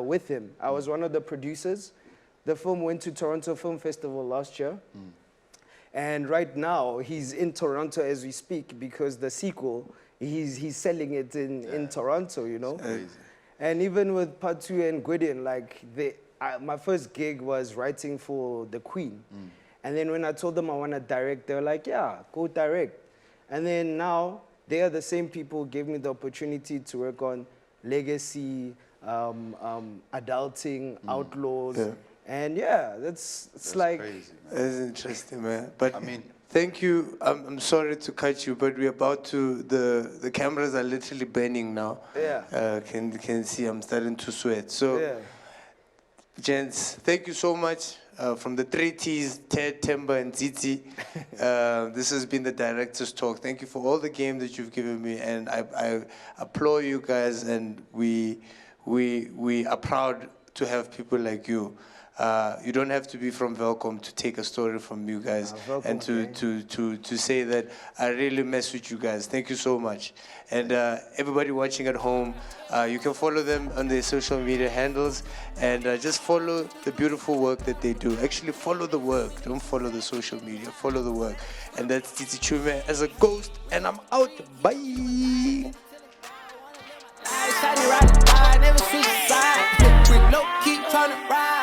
S3: with him. I was one of the producers. The film went to Toronto Film Festival last year. And right now, he's in Toronto as we speak, because the sequel, he's selling it in Toronto, you know?
S4: Crazy.
S3: And even with Patu and Gwydion, like, my first gig was writing for The Queen. And then when I told them I want to direct, they were like, yeah, go direct. And then now, they are the same people who gave me the opportunity to work on Legacy, Adulting, Outlaws. Yeah. And yeah, that's like...
S4: crazy, man.
S2: That's interesting, man. But
S4: I mean...
S2: Thank you. I'm sorry to cut you, but we're about to... The cameras are literally burning now.
S3: Yeah.
S2: Can see I'm starting to sweat. So, gents, thank you so much. from the three T's, Ted, Themba, and Tsitsi. This has been the Director's Talk. Thank you for all the game that you've given me, and I applaud you guys, and we are proud to have people like you. You don't have to be from Velcom to take a story from you guys, and to say that I really mess with you guys. Thank you so much. And everybody watching at home, you can follow them on their social media handles, and just follow the beautiful work that they do. Actually, follow the work. Don't follow the social media. Follow the work. And that's Tsitsi Chiumya as a ghost, and I'm out. Bye.
S1: I never switch sides. We low keep trying to ride.